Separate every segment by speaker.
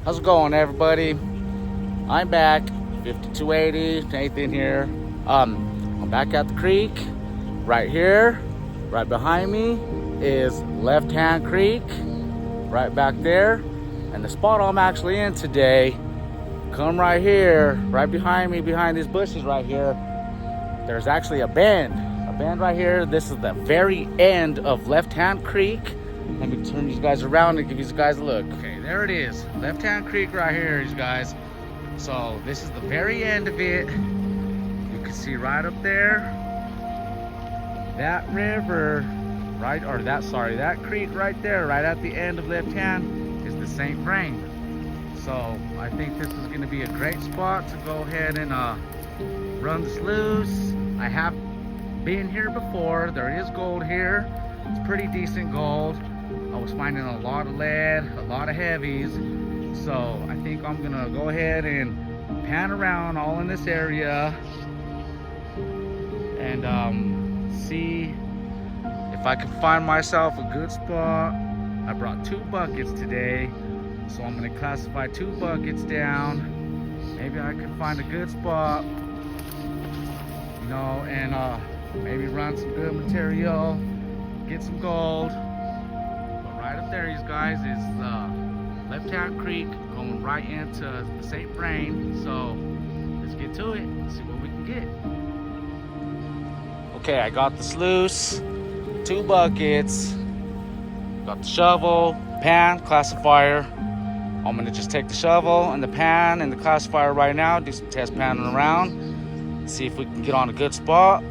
Speaker 1: How's it going, everybody? I'm back, 5280, Nathan here. I'm back at the creek, right here. Right behind me is Left Hand Creek, right back there. And the spot I'm actually in today, come right here, right behind me, behind these bushes right here, there's actually a bend right here. This is the very end of Left Hand Creek. Let me turn these guys around and give you guys a look. Okay, there it is, Left Hand Creek right here, you guys. So this is the very end of it. You can see right up there, that river, right, or that creek right there, right at the end of Left Hand, is the St. Vrain. So I think this is going to be a great spot to go ahead and run the sluice. I have been here before. There is gold here. It's pretty decent gold. I was finding a lot of lead, a lot of heavies. So I think I'm gonna go ahead and pan around all in this area and see if I can find myself a good spot. I brought 2 buckets today, so I'm gonna classify 2 buckets down. Maybe I can find a good spot, you know, and maybe run some good material, get some gold. But right up there, you guys, is Left Hand Creek going right into the St. Vrain. So let's get to it and see what we can get. Okay, I got the sluice, 2 buckets, got the shovel, pan, classifier. I'm gonna just take the shovel and the pan and the classifier right now, do some test panning around, see if we can get on a good spot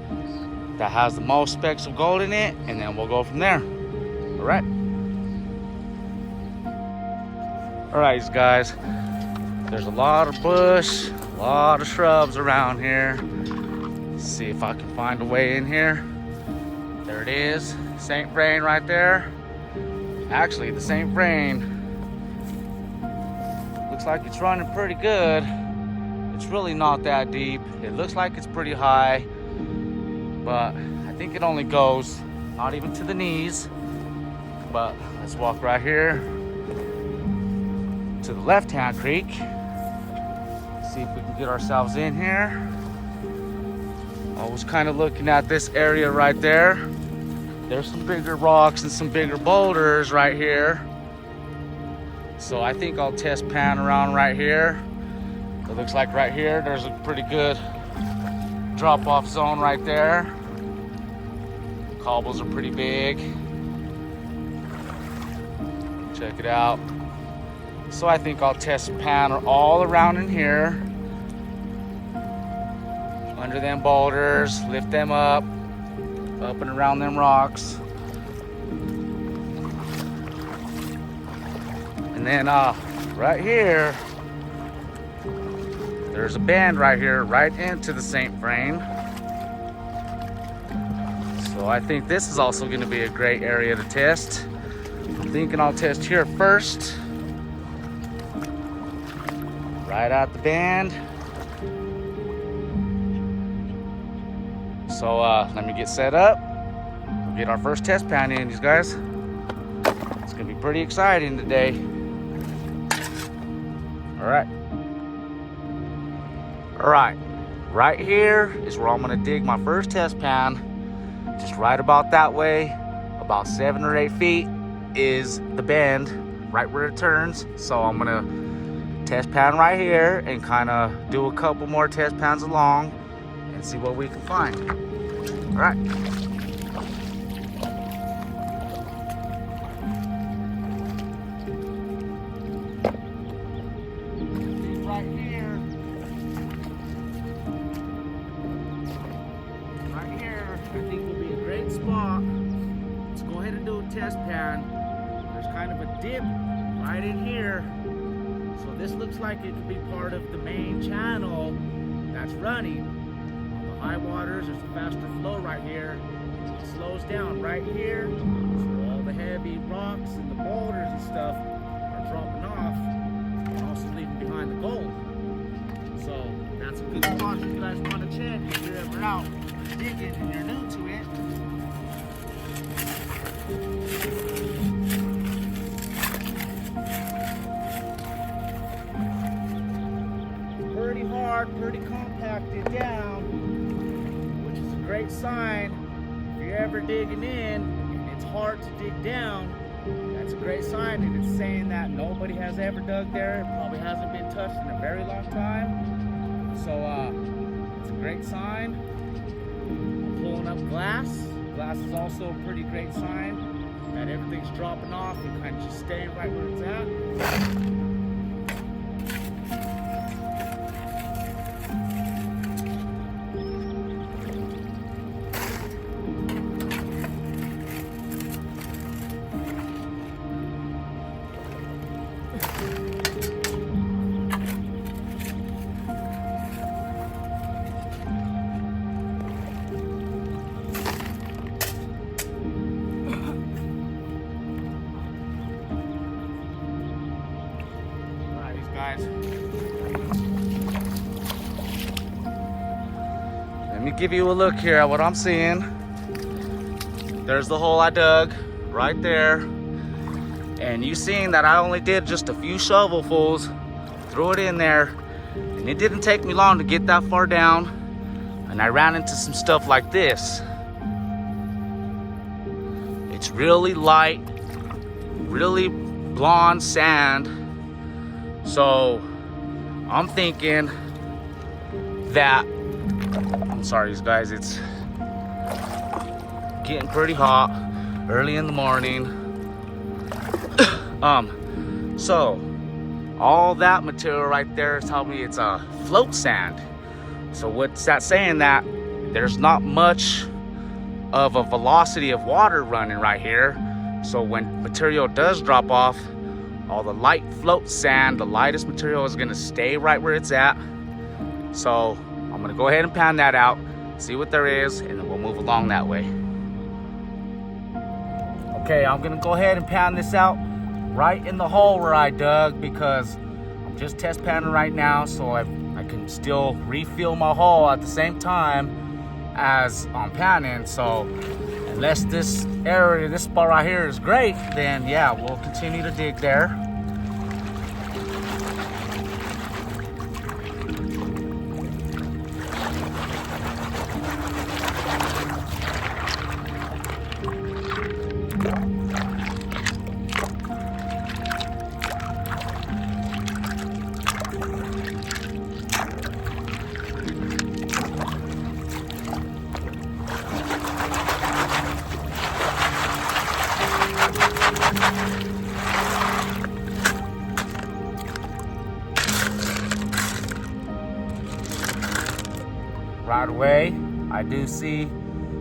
Speaker 1: that has the most specks of gold in it, and then we'll go from there. All right. All right, guys. There's a lot of bush, a lot of shrubs around here. Let's see if I can find a way in here. There it is, St. Vrain right there. Actually, the St. Vrain looks like it's running pretty good. It's really not that deep. It looks like it's pretty high, but I think it only goes not even to the knees. But let's walk right here to the Left Hand Creek, see if we can get ourselves in here. I was kind of looking at this area right there. There's some bigger rocks and some bigger boulders right here. So I think I'll test pan around right here. It looks like right here there's a pretty good drop-off zone right there. Cobbles are pretty big. Check it out. So I think I'll test pan all around in here, under them boulders, lift them up and around them rocks. And then right here, there's a bend right here, right into the St. Vrain. So I think this is also going to be a great area to test. I'm thinking I'll test here first, right at the bend. So let me get set up. We'll get our first test pan in, you guys. It's gonna be pretty exciting today. All right, right here is where I'm gonna dig my first test pan. Just right about that way, about 7 or 8 feet is the bend, right where it turns. So I'm gonna test pan right here and kind of do a couple more test pans along and see what we can find. All right. Right here, I think will be a great spot. Let's go ahead and do a test pan. There's kind of a dip right in here. So this looks like it could be part of the main channel that's running. On the high waters, there's a faster flow right here. It slows down right here. So all the heavy rocks and the boulders and stuff are dropping off and also leaving behind the gold. So that's a good spot if you guys want to check if you're ever out digging and you're new to it. hard, pretty compacted down, which is a great sign. If you're ever digging in and it's hard to dig down, that's a great sign, and it's saying that nobody has ever dug there. It probably hasn't been touched in a very long time. So it's a great sign. I'm pulling up glass. Glass is also a pretty great sign that everything's dropping off and kind of just staying right where it's at. Guys, let me give you a look here at what I'm seeing. There's the hole I dug right there, and you seen that I only did just a few shovelfuls, threw it in there, and it didn't take me long to get that far down, and I ran into some stuff like this. It's really light, really blonde sand. So I'm thinking that, I'm sorry guys, it's getting pretty hot early in the morning. So all that material right there is telling me it's a float sand. So what's that saying? That there's not much of a velocity of water running right here. So when material does drop off, all the light float sand, the lightest material, is gonna stay right where it's at. So I'm gonna go ahead and pan that out, see what there is, and then we'll move along that way. Okay, I'm gonna go ahead and pan this out right in the hole where I dug, because I'm just test panning right now, so I can still refill my hole at the same time as I'm panning. So unless this area, this spot right here is great, then yeah, we'll continue to dig there. Right away, I do see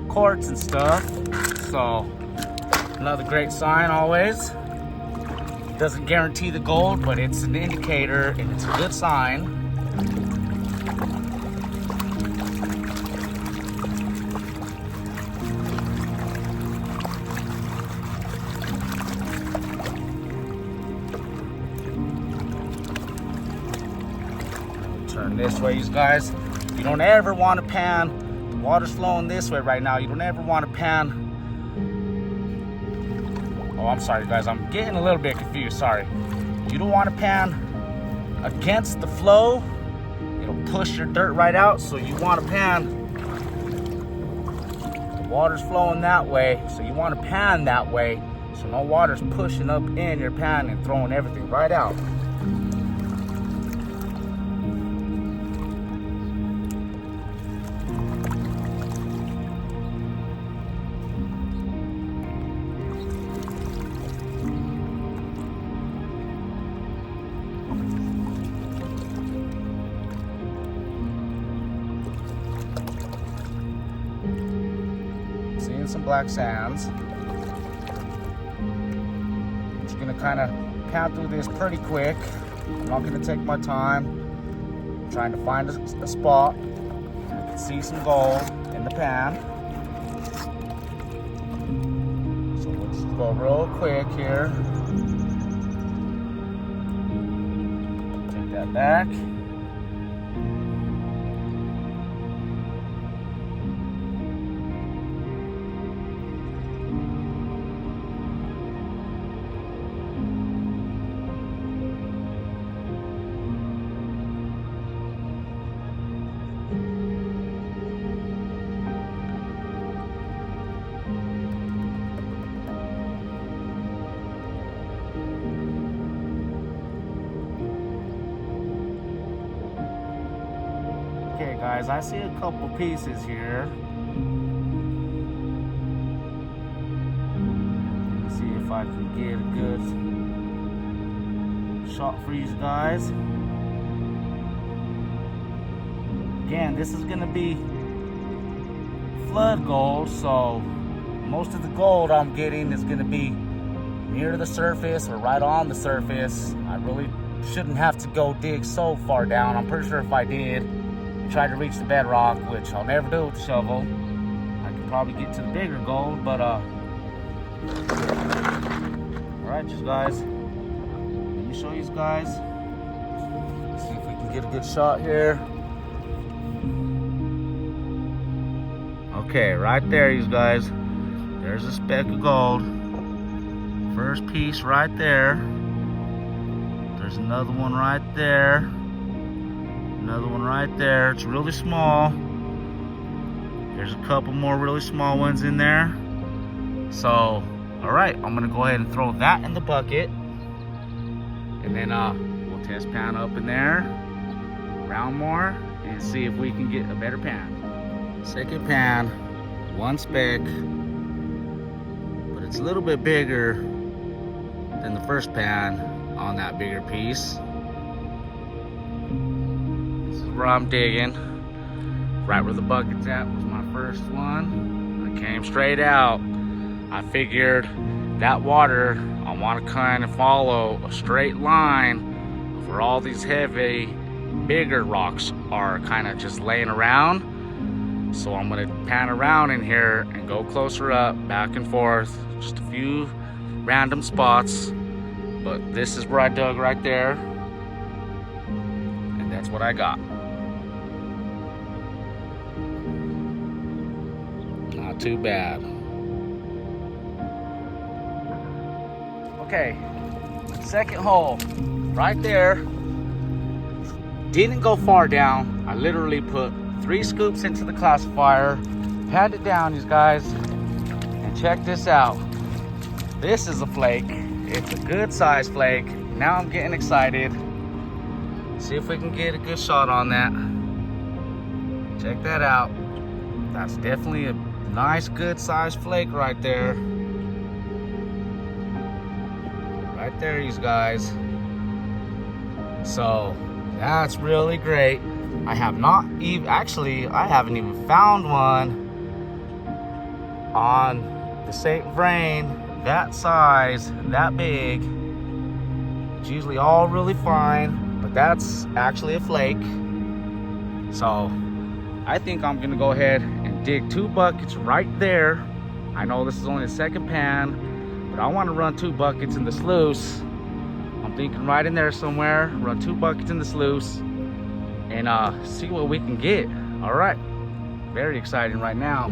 Speaker 1: quartz and stuff, so another great sign always. Doesn't guarantee the gold, but it's an indicator and it's a good sign. Turn this way, you guys. You don't ever want to pan. The water's flowing this way right now. You don't ever want to pan. Oh, I'm sorry, guys. I'm getting a little bit confused. Sorry. You don't want to pan against the flow. It'll push your dirt right out. So you want to pan. The water's flowing that way. So you want to pan that way. So no water's pushing up in your pan and throwing everything right out. Some black sands. I'm just gonna kind of pan through this pretty quick. I'm not gonna take my time. I'm trying to find a spot. I can see some gold in the pan. So let's go real quick here. Take that back. Okay guys, I see a couple pieces here. Let me see if I can get a good shot for you guys. Again, this is gonna be flood gold, so most of the gold I'm getting is gonna be near the surface or right on the surface. I really shouldn't have to go dig so far down. I'm pretty sure if I did and tried to reach the bedrock, which I'll never do with the shovel, I could probably get to the bigger gold, but all right, you guys, let me show you guys. See if we can get a good shot here. Okay, right there, you guys. There's a speck of gold. First piece right there. There's another one right there. Another one right there. It's really small. There's a couple more really small ones in there. So, all right, I'm gonna go ahead and throw that in the bucket. And then we'll test pan up in there, round more, and see if we can get a better pan. Second pan, one speck, but it's a little bit bigger than the first pan on that bigger piece. This is where I'm digging. Right where the bucket's at was my first one. I came straight out. I figured that water, I want to kind of follow a straight line where all these heavy, bigger rocks are kind of just laying around. So I'm gonna pan around in here and go closer up, back and forth, just a few random spots. But this is where I dug right there, and that's what I got. Not too bad. Okay, second hole, right there. Didn't go far down. I literally put 3 scoops into the classifier, panned it down, you guys, and check this out. This is a flake. It's a good size flake. Now I'm getting excited. See if we can get a good shot on that. Check that out. That's definitely a nice, good size flake right there. Right there, you guys. So that's really great. I have not even, actually, I haven't even found one on the St. Vrain that size, that big. It's usually all really fine, but that's actually a flake. So I think I'm gonna go ahead and dig 2 buckets right there. I know this is only the second pan, but I want to run 2 buckets in the sluice. I'm thinking right in there somewhere, run 2 buckets in the sluice and see what we can get. All right, very exciting right now.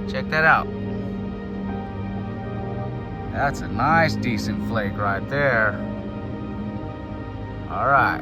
Speaker 1: Check that out. That's a nice, decent flake right there. All right.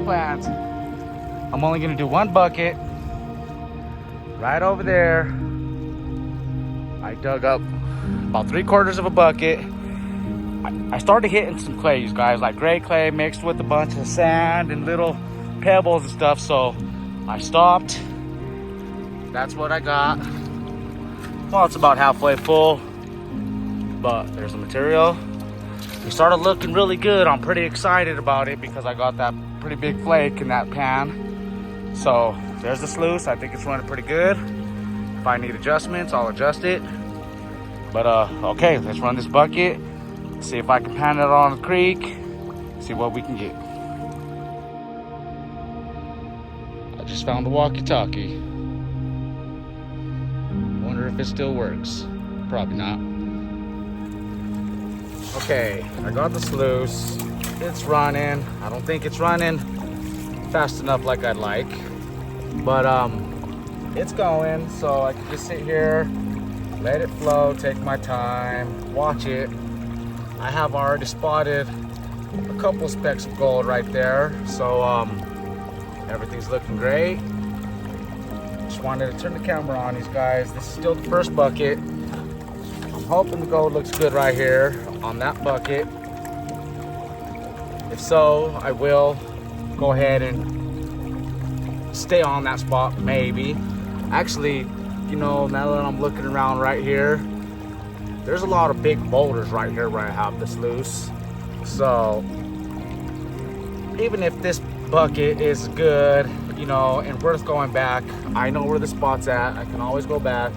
Speaker 1: plans. I'm only gonna do one bucket right over there. I dug up about 3/4 of a bucket. I started hitting some clays, guys, like gray clay mixed with a bunch of sand and little pebbles and stuff. So I stopped. That's what I got. Well, it's about halfway full, but there's the material. It started looking really good. I'm pretty excited about it because I got that pretty big flake in that pan. So there's the sluice. I think it's running pretty good. If I need adjustments, I'll adjust it. But okay, let's run this bucket, see if I can pan it on the creek, see what we can get. I just found a walkie-talkie. Wonder if it still works. Probably not. Okay, I got the sluice. It's running. I don't think it's running fast enough like I'd like, but it's going. So I can just sit here, let it flow, take my time, watch it. I have already spotted a couple specks of gold right there, so everything's looking great. Just wanted to turn the camera on these guys. This is still the first bucket. I'm hoping the gold looks good right here on that bucket. If so, I will go ahead and stay on that spot, maybe. Actually, you know, now that I'm looking around right here, there's a lot of big boulders right here where I have the sluice. So even if this bucket is good, you know, and worth going back, I know where the spot's at. I can always go back.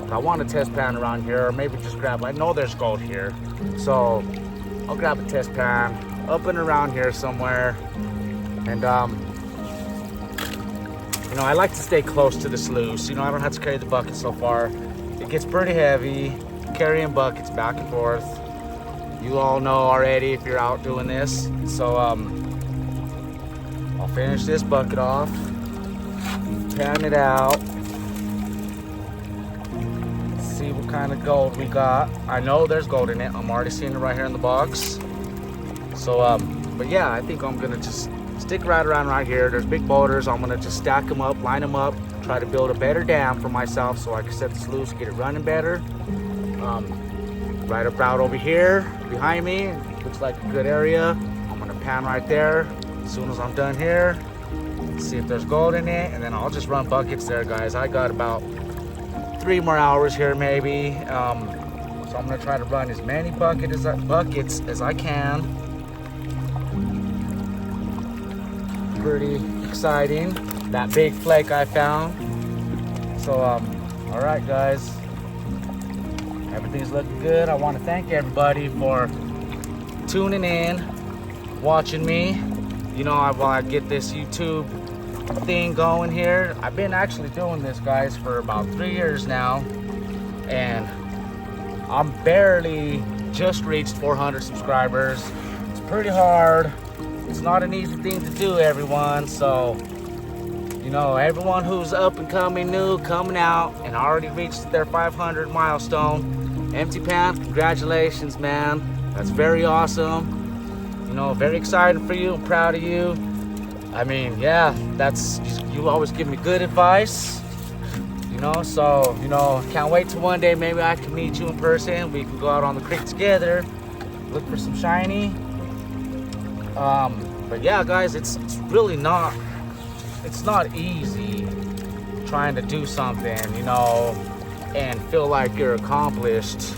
Speaker 1: But I want a test pan around here, or maybe just grab, I know there's gold here. So I'll grab a test pan up and around here somewhere. And you know, I like to stay close to the sluice. You know, I don't have to carry the bucket so far. It gets pretty heavy, carrying buckets back and forth. You all know already if you're out doing this. So I'll finish this bucket off, pan it out, see what kind of gold we got. I know there's gold in it. I'm already seeing it right here in the box. So, but yeah, I think I'm gonna just stick right around right here. There's big boulders. I'm gonna just stack them up, line them up, try to build a better dam for myself so I can set the sluice, get it running better. Right about over here behind me, looks like a good area. I'm gonna pan right there. As soon as I'm done here, see if there's gold in it, and then I'll just run buckets there, guys. I got about 3 more hours here, maybe. So I'm gonna try to run as many buckets as I can. Pretty exciting, that big flake I found. So all right, guys, everything's looking good. I want to thank everybody for tuning in, watching me. You know, while I get this YouTube thing going here, I've been actually doing this, guys, for about 3 years now, and I'm barely just reached 400 subscribers. It's pretty hard. It's not an easy thing to do, everyone. So, you know, everyone who's up and coming, new, coming out, and already reached their 500 milestone, Empty Pan, congratulations, man. That's very awesome. You know, very excited for you. I'm proud of you. I mean, yeah, you always give me good advice. You know, so, you know, can't wait till one day maybe I can meet you in person. We can go out on the creek together, look for some shiny. But yeah, guys, it's really not, it's not easy trying to do something, you know, and feel like you're accomplished,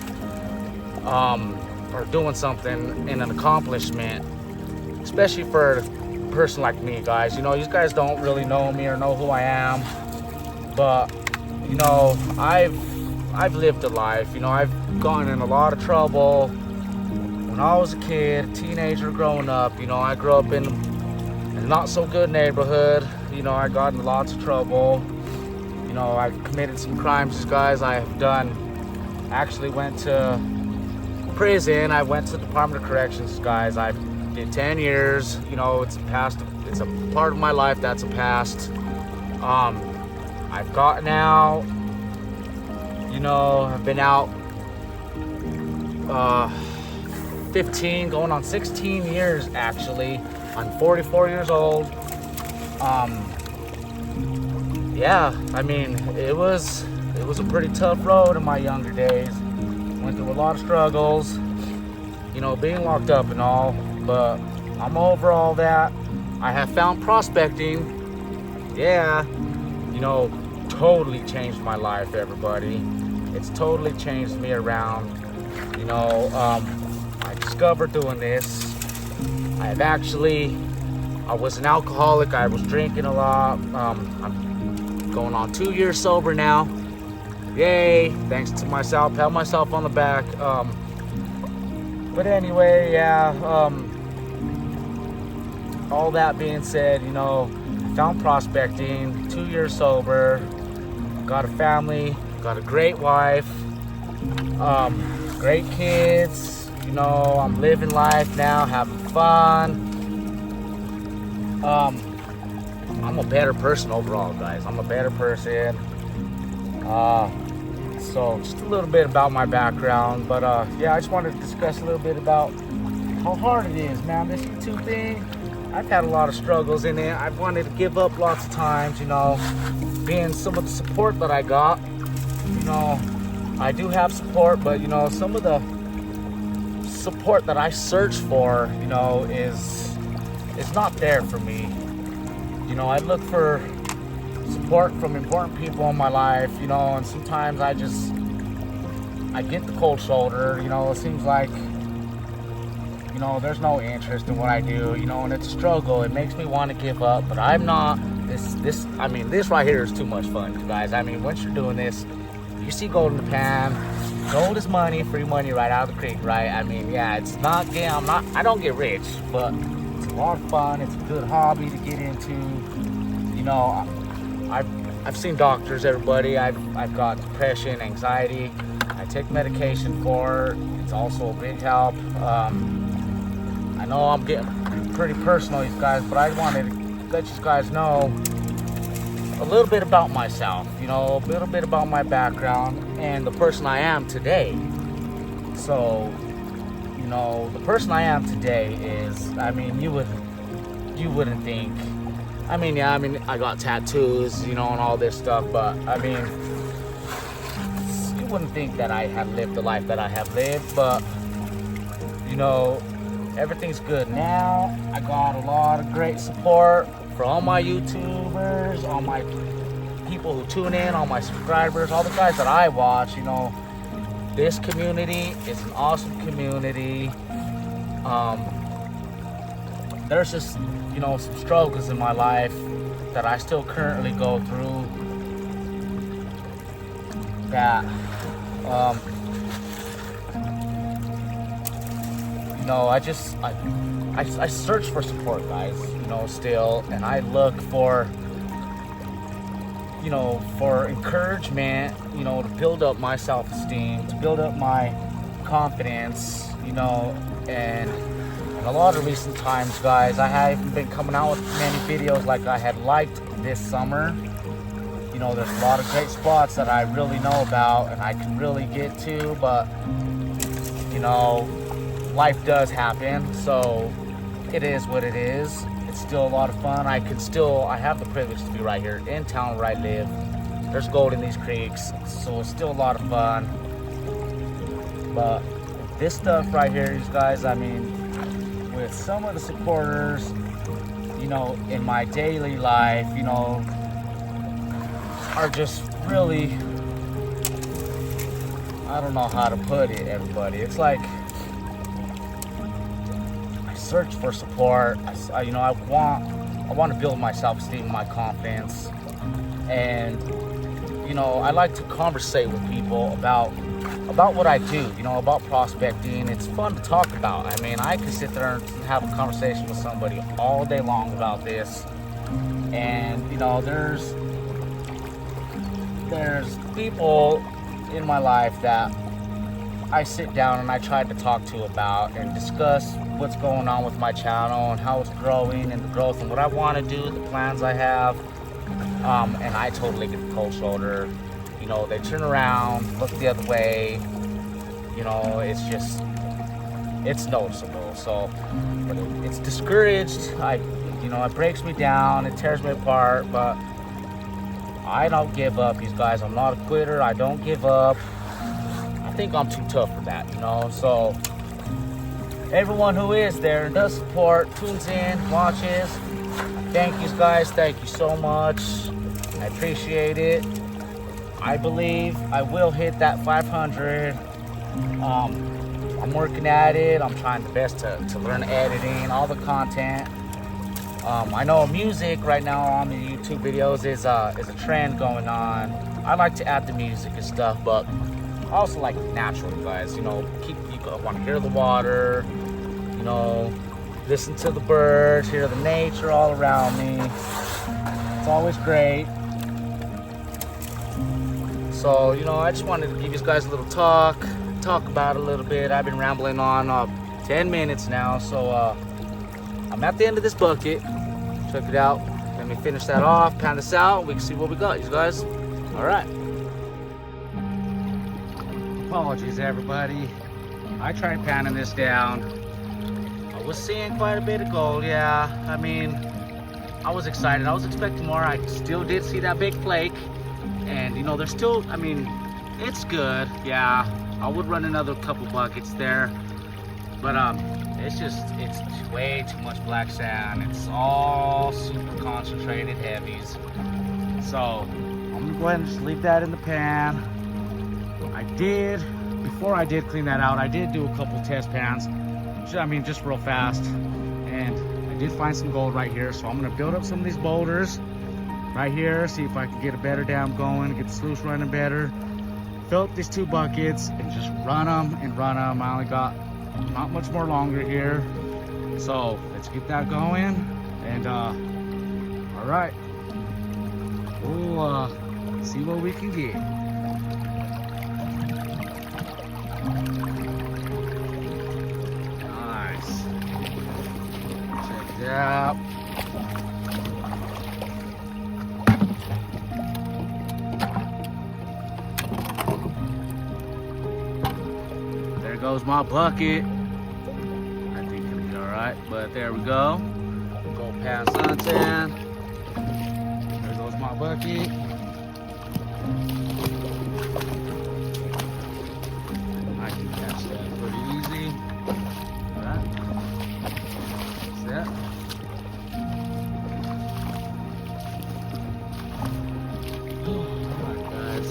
Speaker 1: or doing something in an accomplishment, especially for a person like me, guys. You know, you guys don't really know me or know who I am, but you know, I've lived a life. You know, I've gotten in a lot of trouble when I was a kid, teenager, growing up. You know, I grew up in a not so good neighborhood. You know, I got in lots of trouble. You know, I've committed some crimes, guys. I have done, actually went to prison. I went to the Department of Corrections, guys. I did 10 years. You know, it's a part of my life that's a past. I've gotten out. You know, I've been out 15, going on 16 years actually. I'm 44 years old. Yeah, I mean, it was a pretty tough road in my younger days. Went through a lot of struggles, you know, being locked up and all, but I'm over all that. I have found prospecting. Yeah, you know, totally changed my life, everybody. It's totally changed me around. You know, I discovered doing this. I was an alcoholic. I was drinking a lot. I'm going on 2 years sober now. Yay, thanks to myself, pat myself on the back. But anyway, yeah, all that being said, you know, found prospecting, 2 years sober, got a family, got a great wife, great kids, you know, I'm living life now, having fun. I'm a better person overall, guys. I'm a better person. So just a little bit about my background, but yeah, I just wanted to discuss a little bit about how hard it is, man. This YouTube thing, I've had a lot of struggles in it. I've wanted to give up lots of times, you know, being some of the support that I got. You know, I do have support, but you know, some of the support that I search for, you know, is not there for me. You know, I look for support from important people in my life, you know, and sometimes I get the cold shoulder, you know. It seems like, you know, there's no interest in what I do, you know, and it's a struggle. It makes me want to give up, but I'm not. This right here is too much fun, you guys. I mean, once you're doing this, you see gold in the pan. Gold is money, free money right out of the creek, right? I mean, yeah, it's not, yeah, I don't get rich, but it's a lot of fun. It's a good hobby to get into. You know, I've seen doctors, everybody. I've got depression, anxiety. I take medication for it. It's also a big help. I know I'm getting pretty personal, you guys, but I wanted to let you guys know a little bit about myself, you know, a little bit about my background and the person I am today. So, you know, the person I am today is, I mean, you wouldn't think. I mean, yeah, I mean, I got tattoos, you know, and all this stuff, but I mean, you wouldn't think that I have lived the life that I have lived, but, you know, everything's good now. I got a lot of great support for all my YouTubers, all my people who tune in, all my subscribers, all the guys that I watch. You know, this community is an awesome community. There's just, you know, some struggles in my life that I still currently go through that, you know, I search for support, guys, you know, still, and I look for, you know, for encouragement, you know, to build up my self-esteem, to build up my confidence, you know, and a lot of recent times, guys, I haven't been coming out with many videos like I had liked this summer. You know, there's a lot of great spots that I really know about and I can really get to, but, you know, life does happen, so it is what it is. It's still a lot of fun. I have the privilege to be right here in town where I live. There's gold in these creeks, so it's still a lot of fun. But this stuff right here, you guys, I mean, with some of the supporters, you know, in my daily life, you know, are just really, I don't know how to put it, everybody. It's like, I search for support. You know, I want to build my self-esteem, my confidence, and, you know, I like to conversate with people about what I do, you know, about prospecting. It's fun to talk about. I mean, I can sit there and have a conversation with somebody all day long about this. And, you know, there's people in my life that I sit down and I try to talk to about and discuss what's going on with my channel and how it's growing and the growth and what I want to do, the plans I have. And I totally get the cold shoulder. You know, they turn around, look the other way. You know, it's just, it's noticeable. So, but it's discouraged. It breaks me down, it tears me apart, but I don't give up, you guys. I'm not a quitter. I don't give up. I think I'm too tough for that, So everyone who is there and does support, tunes in, watches, thank you guys. Thank you so much. I appreciate it. I believe I will hit that 500. I'm working at it. I'm trying the best to learn editing, all the content. I know music right now on the YouTube videos is a trend going on. I like to add the music and stuff, but I also like natural, guys. You want to hear the water, listen to the birds, hear the nature all around me. It's always great. So, I just wanted to give you guys a little talk about it a little bit. I've been rambling on 10 minutes now, so I'm at the end of this bucket. Check it out. Let me finish that off, pan this out. We can see what we got, you guys. All right. Apologies, everybody. I tried panning this down. I was seeing quite a bit of gold, yeah. I was excited. I was expecting more. I still did see that big flake. And, there's still, it's good. Yeah, I would run another couple buckets there. But, it's way too much black sand. It's all super concentrated heavies. So I'm gonna go ahead and just leave that in the pan. Before I did clean that out, I did do a couple test pans. Just real fast. And I did find some gold right here. So I'm gonna build up some of these boulders right here, see if I can get a better dam going, get the sluice running better. Fill up these 2 buckets and just run them. I only got not much more longer here, so let's get that going. And all right, we'll see what we can get. Nice. Check it out. There goes my bucket. I think it'll be all right, but there we go. Go past suntan. There goes my bucket. I can catch that pretty easy. All right. That's that. All right, guys.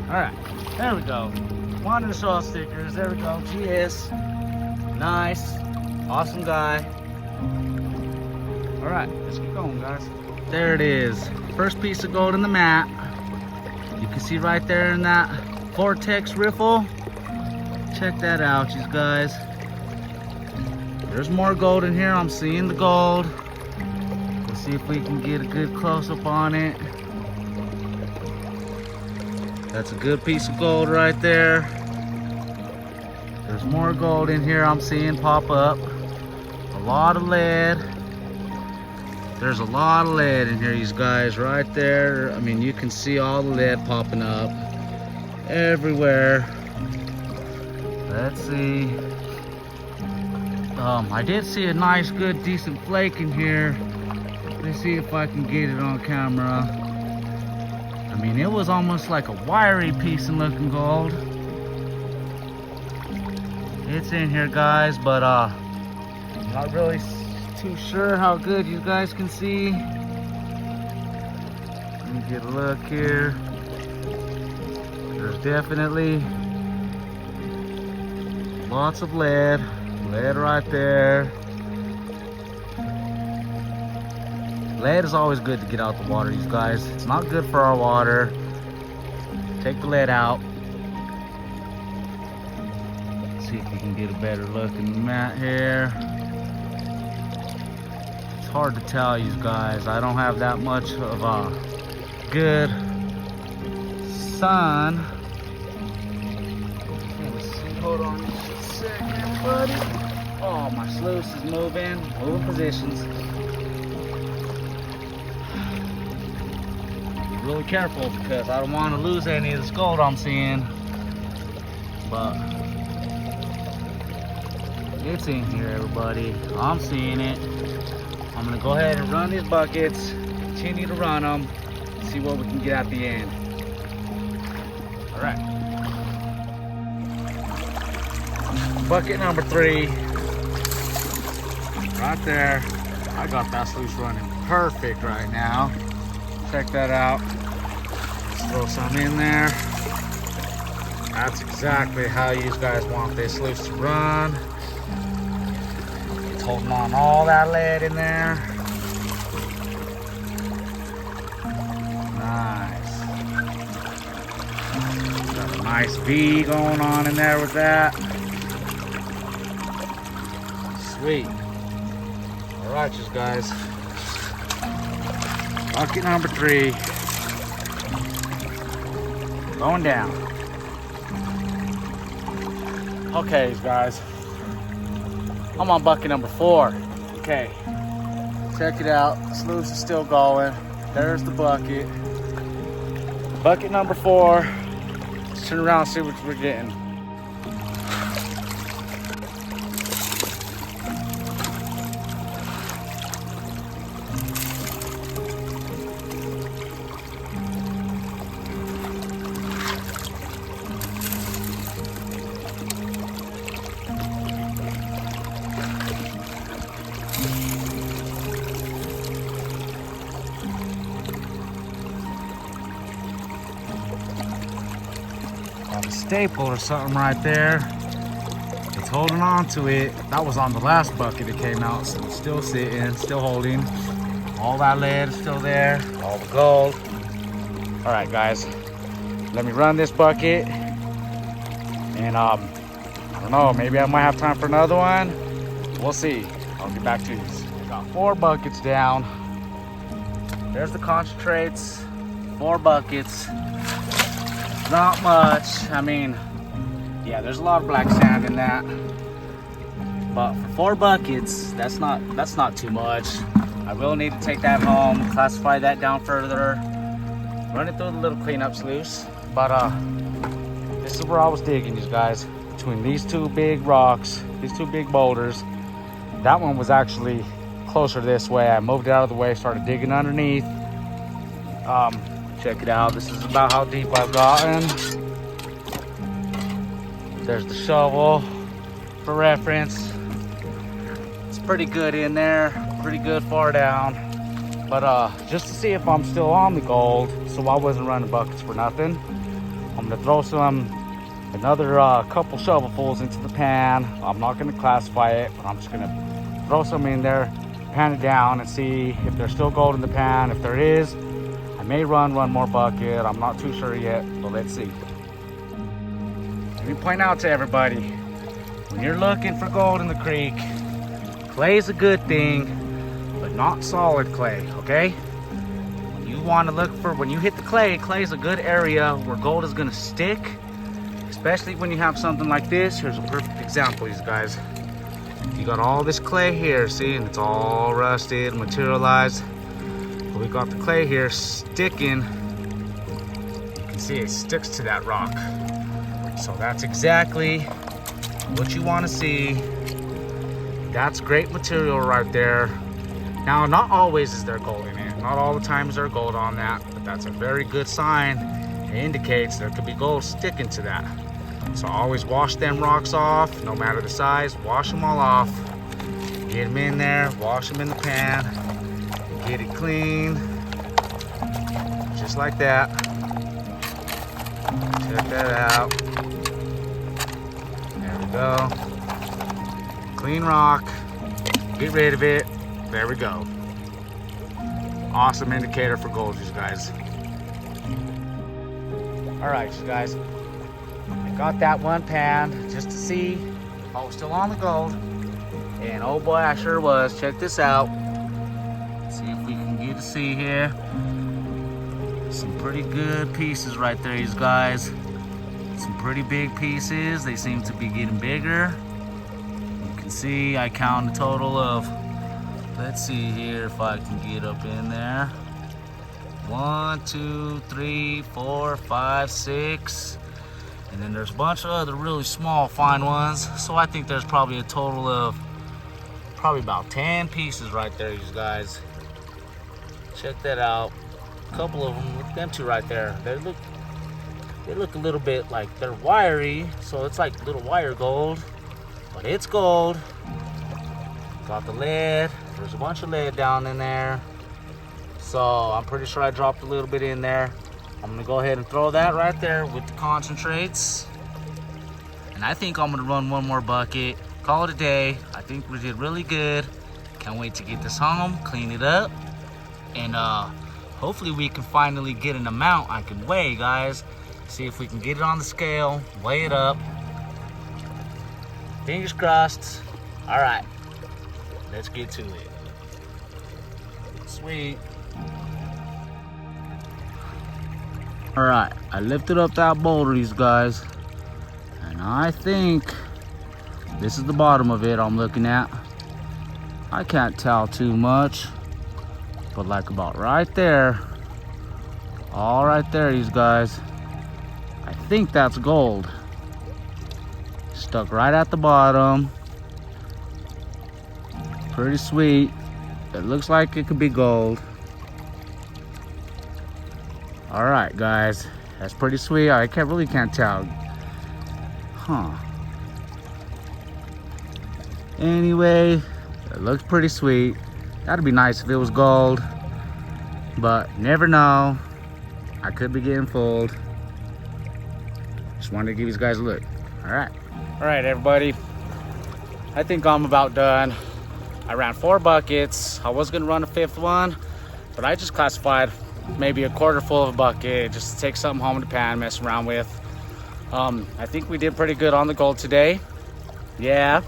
Speaker 1: All right. There we go. Wanted to show off stickers. There we go. GS. Nice. Awesome guy. All right, let's keep going, guys. There it is. First piece of gold in the mat. You can see right there in that vortex riffle. Check that out, you guys. There's more gold in here. I'm seeing the gold. Let's see if we can get a good close-up on it. That's a good piece of gold right there. There's more gold in here I'm seeing pop up. A lot of lead. There's a lot of lead in here, you guys, right there. You can see all the lead popping up everywhere. Let's see. I did see a nice, good, decent flake in here. Let's see if I can get it on camera. It was almost like a wiry piece of looking gold. It's in here, guys, but not really too sure how good you guys can see. Let me get a look here. There's definitely lots of lead right there. Lead is always good to get out the water, you guys. It's not good for our water. Take the lead out. Let's see if we can get a better look in the mat here. It's hard to tell, you guys. I don't have that much of a good sun. Let's see. Hold on just a second, buddy. Oh, my sluice is moving positions. Be really careful because I don't want to lose any of this gold I'm seeing. but it's in here, everybody. I'm seeing it. I'm gonna go ahead and run these buckets, continue to run them, see what we can get at the end. All right. Bucket number 3, right there. I got that sluice running perfect right now. Check that out. Let's throw some in there. That's exactly how you guys want this sluice to run. It's holding on all that lead in there. Nice. Got a nice V going on in there with that. Sweet. All right, you guys. Bucket number 3. Going down. Okay, guys. I'm on bucket number 4. Okay. Check it out. The sluice is still going. There's the bucket. Bucket number 4. Let's turn around and see what we're getting. Got a staple or something right there. It's holding on to it. That was on the last bucket that came out, so it's still sitting, still holding. All that lead is still there, all the gold. All right, guys, let me run this bucket. And I don't know, maybe I might have time for another one. We'll see. I'll get back to this. I got 4 buckets down. There's the concentrates, 4 buckets. Not much. I mean, yeah, there's a lot of black sand in that. But for 4 buckets, that's not too much. I will need to take that home, classify that down further, run it through the little cleanup sluice. But this is where I was digging, you guys. Between these 2 big rocks, these 2 big boulders. That one was actually closer this way. I moved it out of the way, started digging underneath. Check it out. This is about how deep I've gotten. There's the shovel for reference. It's pretty good in there, pretty good far down. But just to see if I'm still on the gold, so I wasn't running buckets for nothing, I'm gonna throw another couple shovelfuls into the pan. I'm not gonna classify it, but I'm just gonna throw some in there, pan it down, and see if there's still gold in the pan. If there is, I may run one more bucket. I'm not too sure yet, but let's see. Let me point out to everybody, when you're looking for gold in the creek, clay is a good thing, but not solid clay, okay? When you want to look for, when you hit the clay, clay is a good area where gold is gonna stick, especially when you have something like this. Here's a perfect example, you guys. You got all this clay here, see, and it's all rusted, materialized. We got the clay here sticking. You can see it sticks to that rock. So that's exactly what you want to see. That's great material right there. Now, not always is there gold in it. Not all the time is there gold on that, but that's a very good sign. It indicates there could be gold sticking to that. So always wash them rocks off, no matter the size. Wash them all off. Get them in there, wash them in the pan. Get it clean, just like that. Check that out. There we go. Clean rock, get rid of it. There we go. Awesome indicator for gold, you guys. All right, you guys. I got that one pan just to see if I was still on the gold. And oh boy, I sure was. Check this out. See if we can get to see here. Some pretty good pieces right there, you guys. Some pretty big pieces. They seem to be getting bigger. You can see I count a total of, let's see here if I can get up in there. 1, 2, 3, 4, 5, 6. And then there's a bunch of other really small fine ones. So I think there's probably a total of probably about 10 pieces right there, you guys. Check that out. A couple of them, look, them two right there. They look a little bit like they're wiry, so it's like little wire gold, but it's gold. Got the lead. There's a bunch of lead down in there. So I'm pretty sure I dropped a little bit in there. I'm gonna go ahead and throw that right there with the concentrates. And I think I'm gonna run one more bucket, call it a day. I think we did really good. Can't wait to get this home, clean it up, and hopefully we can finally get an amount I can weigh, guys. See if we can get it on the scale, weigh it up. Fingers crossed. All right, let's get to it. Sweet. All right, I lifted up that boulder, you guys, and I think this is the bottom of it I'm looking at. I can't tell too much, but like about right there, all right there, you guys. I think that's gold. Stuck right at the bottom. Pretty sweet. It looks like it could be gold. All right, guys, that's pretty sweet. I really can't tell. Huh. Anyway, it looks pretty sweet. That'd be nice if it was gold, but never know. I could be getting fooled. Just wanted to give you guys a look. All right, everybody. I think I'm about done. I ran 4 buckets. I was gonna run a 5th one, but I just classified maybe a quarter full of a bucket just to take something home to pan, mess around with. I think we did pretty good on the gold today. Yeah.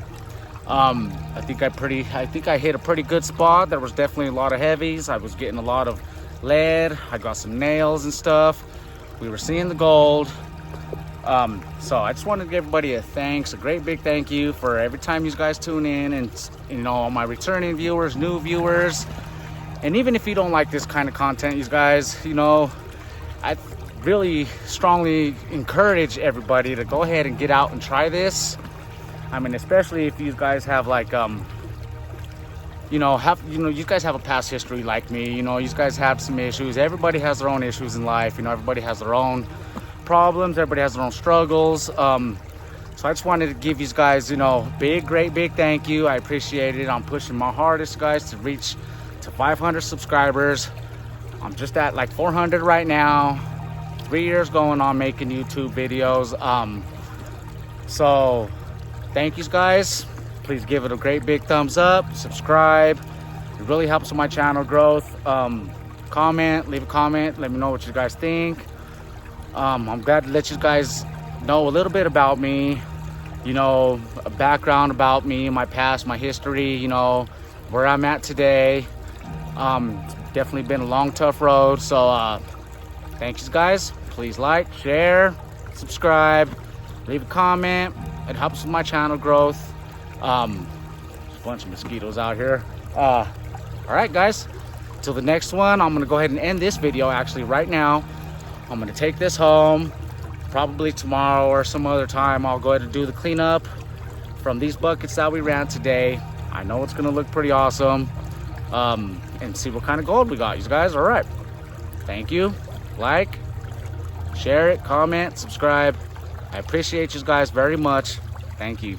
Speaker 1: I think I hit a pretty good spot. There was definitely a lot of heavies. I was getting a lot of lead. I got some nails and stuff. We were seeing the gold. So I just wanted to give everybody a great big thank you for every time you guys tune in, and you know, all my returning viewers, new viewers. And even if you don't like this kind of content, you guys, you know, I really strongly encourage everybody to go ahead and get out and try this. I mean, especially if you guys have like, you guys have a past history like me. You know, you guys have some issues. Everybody has their own issues in life. You know, everybody has their own problems. Everybody has their own struggles. So I just wanted to give you guys, you know, great big thank you. I appreciate it. I'm pushing my hardest, guys, to reach to 500 subscribers. I'm just at like 400 right now. 3 years going on making YouTube videos. So thank you, guys. Please give it a great big thumbs up, subscribe. It really helps with my channel growth. Comment, leave a comment, let me know what you guys think. I'm glad to let you guys know a little bit about me, you know, a background about me, my past, my history, you know, where I'm at today. Definitely been a long, tough road. So thank you, guys. Please like, share, subscribe, leave a comment. It helps with my channel growth. There's a bunch of mosquitoes out here. All right, guys, till the next one. I'm gonna go ahead and end this video actually right now. I'm gonna take this home probably tomorrow or some other time. I'll go ahead and do the cleanup from these buckets that we ran today. I know it's gonna look pretty awesome. And see what kind of gold we got, you guys. All right, thank you. Like, share it, comment, subscribe. I appreciate you guys very much. Thank you.